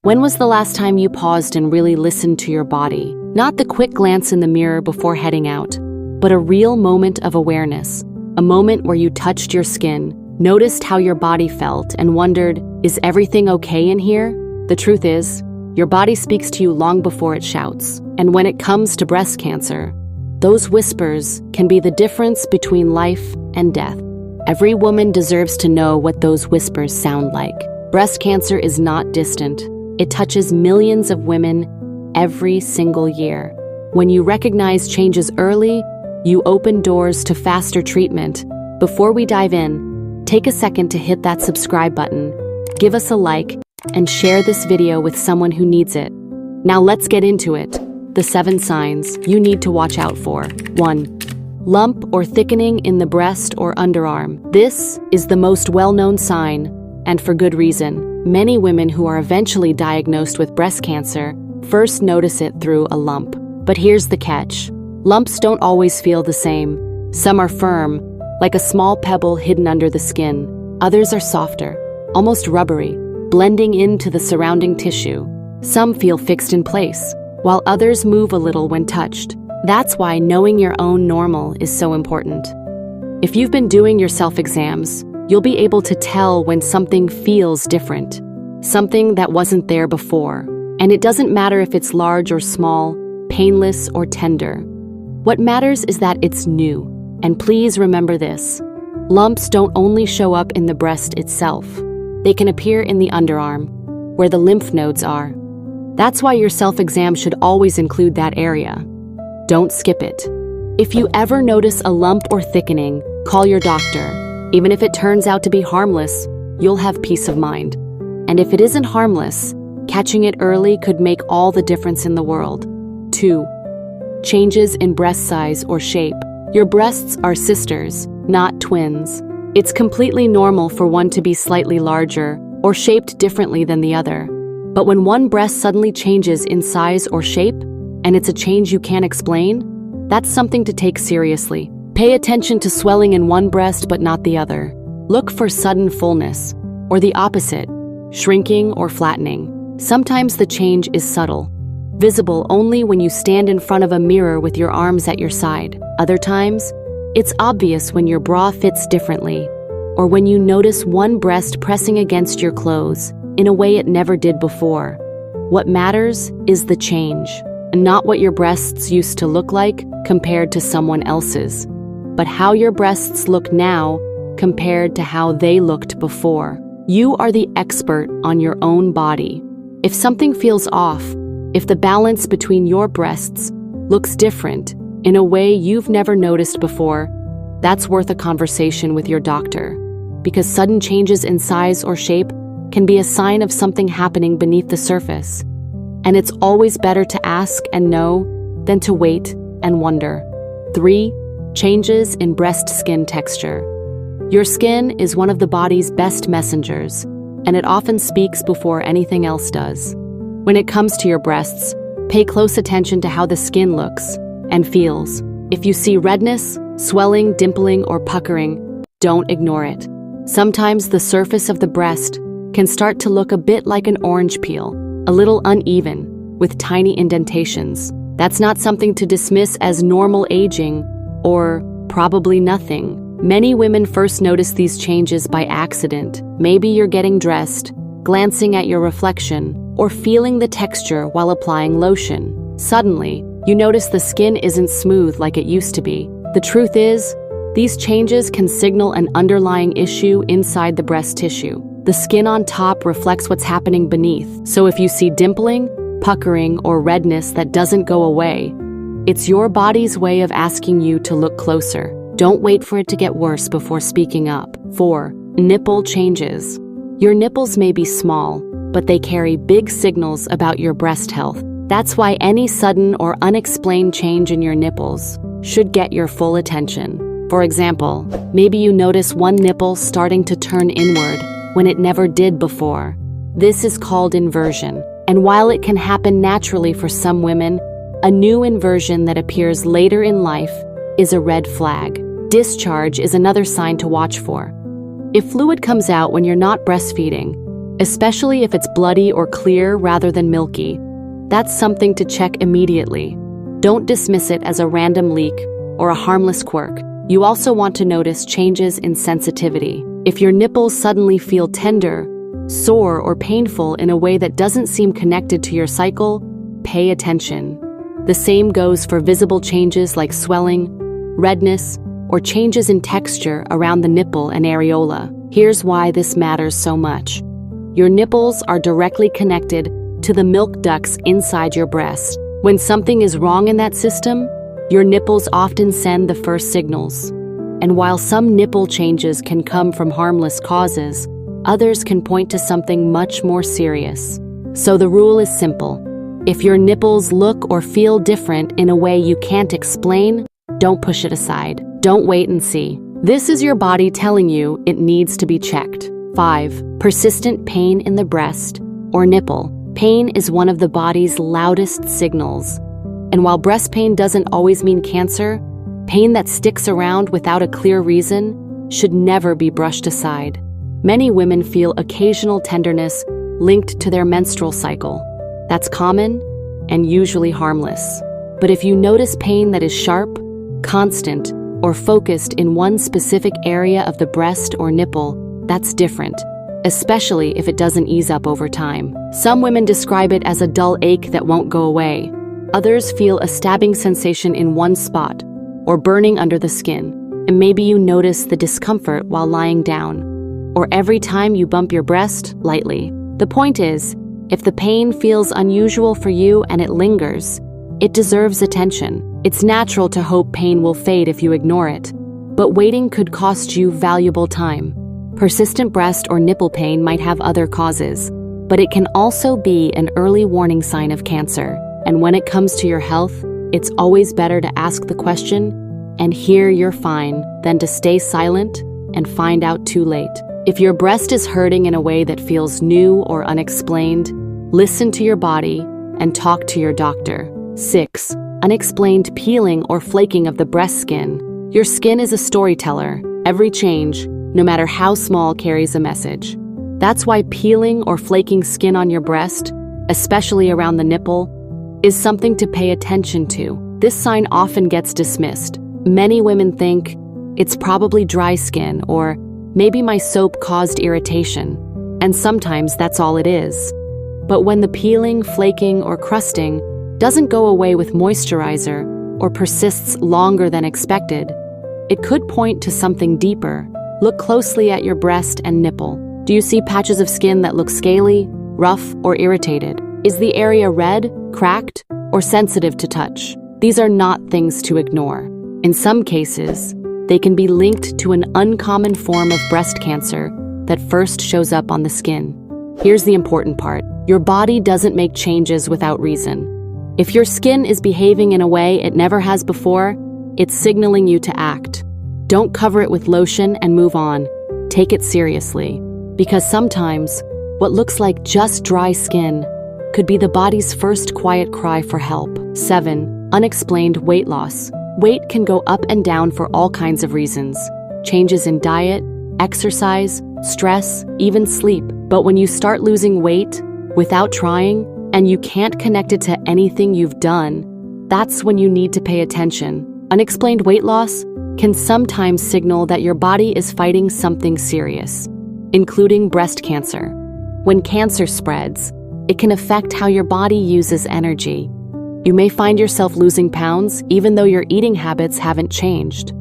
When was the last time you paused and really listened to your body? Not the quick glance in the mirror before heading out, but a real moment of awareness. A moment where you touched your skin, noticed how your body felt, and wondered, is everything okay in here? The truth is, your body speaks to you long before it shouts. And when it comes to breast cancer, those whispers can be the difference between life and death. Every woman deserves to know what those whispers sound like. Breast cancer is not distant. It touches millions of women every single year. When you recognize changes early, you open doors to faster treatment. Before we dive in, take a second to hit that subscribe button, give us a like, and share this video with someone who needs it. Now let's get into it. The 7 signs you need to watch out for. 1. Lump or thickening in the breast or underarm. This is the most well-known sign, and for good reason. Many women who are eventually diagnosed with breast cancer first notice it through a lump. But here's the catch. Lumps don't always feel the same. Some are firm, like a small pebble hidden under the skin. Others are softer, almost rubbery, blending into the surrounding tissue. Some feel fixed in place, while others move a little when touched. That's why knowing your own normal is so important. If you've been doing your self-exams, you'll be able to tell when something feels different, something that wasn't there before. And it doesn't matter if it's large or small, painless or tender. What matters is that it's new. And please remember this. Lumps don't only show up in the breast itself. They can appear in the underarm, where the lymph nodes are. That's why your self-exam should always include that area. Don't skip it. If you ever notice a lump or thickening, call your doctor. Even if it turns out to be harmless, you'll have peace of mind. And if it isn't harmless, catching it early could make all the difference in the world. 2. Changes in breast size or shape. Your breasts are sisters, not twins. It's completely normal for one to be slightly larger or shaped differently than the other. But when one breast suddenly changes in size or shape, and it's a change you can't explain, that's something to take seriously. Pay attention to swelling in one breast but not the other. Look for sudden fullness, or the opposite, shrinking or flattening. Sometimes the change is subtle, visible only when you stand in front of a mirror with your arms at your side. Other times, it's obvious when your bra fits differently, or when you notice one breast pressing against your clothes in a way it never did before. What matters is the change, not what your breasts used to look like compared to someone else's, but how your breasts look now compared to how they looked before. You are the expert on your own body. If something feels off, if the balance between your breasts looks different in a way you've never noticed before, that's worth a conversation with your doctor, because sudden changes in size or shape can be a sign of something happening beneath the surface. And it's always better to ask and know than to wait and wonder. 3. Changes in breast skin texture. Your skin is one of the body's best messengers, and it often speaks before anything else does. When it comes to your breasts, pay close attention to how the skin looks and feels. If you see redness, swelling, dimpling, or puckering, don't ignore it. Sometimes the surface of the breast can start to look a bit like an orange peel, a little uneven, with tiny indentations. That's not something to dismiss as normal aging or probably nothing. Many women first notice these changes by accident. Maybe you're getting dressed, glancing at your reflection, or feeling the texture while applying lotion. Suddenly, you notice the skin isn't smooth like it used to be. The truth is, these changes can signal an underlying issue inside the breast tissue. The skin on top reflects what's happening beneath. So if you see dimpling, puckering, or redness that doesn't go away, it's your body's way of asking you to look closer. Don't wait for it to get worse before speaking up. 4. Nipple changes. Your nipples may be small, but they carry big signals about your breast health. That's why any sudden or unexplained change in your nipples should get your full attention. For example, maybe you notice one nipple starting to turn inward when it never did before. This is called inversion. And while it can happen naturally for some women, a new inversion that appears later in life is a red flag. Discharge is another sign to watch for. If fluid comes out when you're not breastfeeding, especially if it's bloody or clear rather than milky. That's something to check immediately. Don't dismiss it as a random leak or a harmless quirk. You also want to notice changes in sensitivity. If your nipples suddenly feel tender, sore, or painful in a way that doesn't seem connected to your cycle, pay attention. The same goes for visible changes like swelling, redness, or changes in texture around the nipple and areola. Here's why this matters so much. Your nipples are directly connected to the milk ducts inside your breast. When something is wrong in that system, your nipples often send the first signals. And while some nipple changes can come from harmless causes, others can point to something much more serious. So the rule is simple. If your nipples look or feel different in a way you can't explain, don't push it aside. Don't wait and see. This is your body telling you it needs to be checked. 5. Persistent pain in the breast or nipple. Pain is one of the body's loudest signals. And while breast pain doesn't always mean cancer, pain that sticks around without a clear reason should never be brushed aside. Many women feel occasional tenderness linked to their menstrual cycle. That's common and usually harmless. But if you notice pain that is sharp, constant, or focused in one specific area of the breast or nipple, that's different, especially if it doesn't ease up over time. Some women describe it as a dull ache that won't go away. Others feel a stabbing sensation in one spot, or burning under the skin. And maybe you notice the discomfort while lying down, or every time you bump your breast lightly. The point is, if the pain feels unusual for you and it lingers, it deserves attention. It's natural to hope pain will fade if you ignore it, but waiting could cost you valuable time. Persistent breast or nipple pain might have other causes, but it can also be an early warning sign of cancer. And when it comes to your health, it's always better to ask the question and hear you're fine than to stay silent and find out too late. If your breast is hurting in a way that feels new or unexplained, listen to your body and talk to your doctor. 6. Unexplained peeling or flaking of the breast skin. Your skin is a storyteller. Every change, no matter how small, carries a message. That's why peeling or flaking skin on your breast, especially around the nipple, is something to pay attention to. This sign often gets dismissed. Many women think it's probably dry skin or maybe my soap caused irritation, and sometimes that's all it is. But when the peeling, flaking, or crusting doesn't go away with moisturizer or persists longer than expected, it could point to something deeper. Look closely at your breast and nipple. Do you see patches of skin that look scaly, rough, or irritated? Is the area red, cracked, or sensitive to touch? These are not things to ignore. In some cases, they can be linked to an uncommon form of breast cancer that first shows up on the skin. Here's the important part. Your body doesn't make changes without reason. If your skin is behaving in a way it never has before, it's signaling you to act. Don't cover it with lotion and move on. Take it seriously, because sometimes what looks like just dry skin could be the body's first quiet cry for help. 7. Unexplained weight loss. Weight can go up and down for all kinds of reasons. Changes in diet, exercise, stress, even sleep. But when you start losing weight without trying, and you can't connect it to anything you've done, that's when you need to pay attention. Unexplained weight loss can sometimes signal that your body is fighting something serious, including breast cancer. When cancer spreads, it can affect how your body uses energy. You may find yourself losing pounds even though your eating habits haven't changed.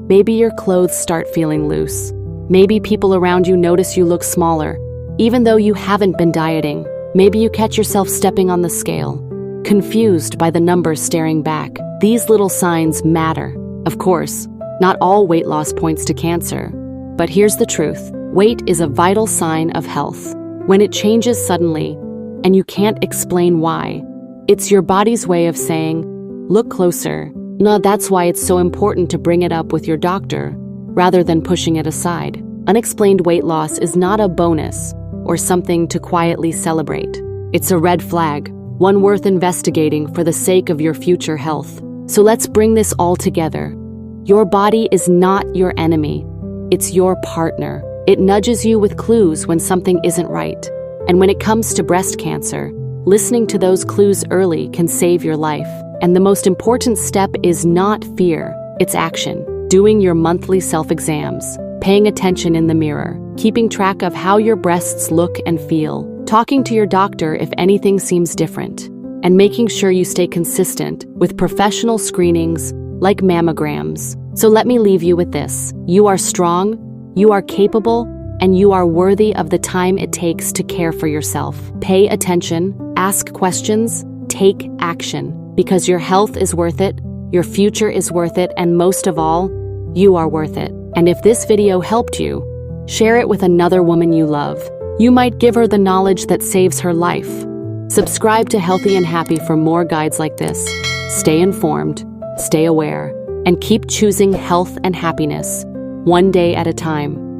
Maybe your clothes start feeling loose. Maybe people around you notice you look smaller, even though you haven't been dieting. Maybe you catch yourself stepping on the scale, confused by the numbers staring back. These little signs matter. Of course, not all weight loss points to cancer. But here's the truth. Weight is a vital sign of health. When it changes suddenly, and you can't explain why, it's your body's way of saying, look closer. No, that's why it's so important to bring it up with your doctor, rather than pushing it aside. Unexplained weight loss is not a bonus or something to quietly celebrate. It's a red flag, one worth investigating for the sake of your future health. So let's bring this all together. Your body is not your enemy. It's your partner. It nudges you with clues when something isn't right. And when it comes to breast cancer, listening to those clues early can save your life. And the most important step is not fear, it's action. Doing your monthly self-exams, paying attention in the mirror, keeping track of how your breasts look and feel, talking to your doctor if anything seems different, and making sure you stay consistent with professional screenings like mammograms. So let me leave you with this. You are strong, you are capable, and you are worthy of the time it takes to care for yourself. Pay attention, ask questions, take action, because your health is worth it, your future is worth it, and most of all, you are worth it. And if this video helped you, share it with another woman you love. You might give her the knowledge that saves her life. Subscribe to Healthy and Happy for more guides like this. Stay informed, stay aware, and keep choosing health and happiness, one day at a time.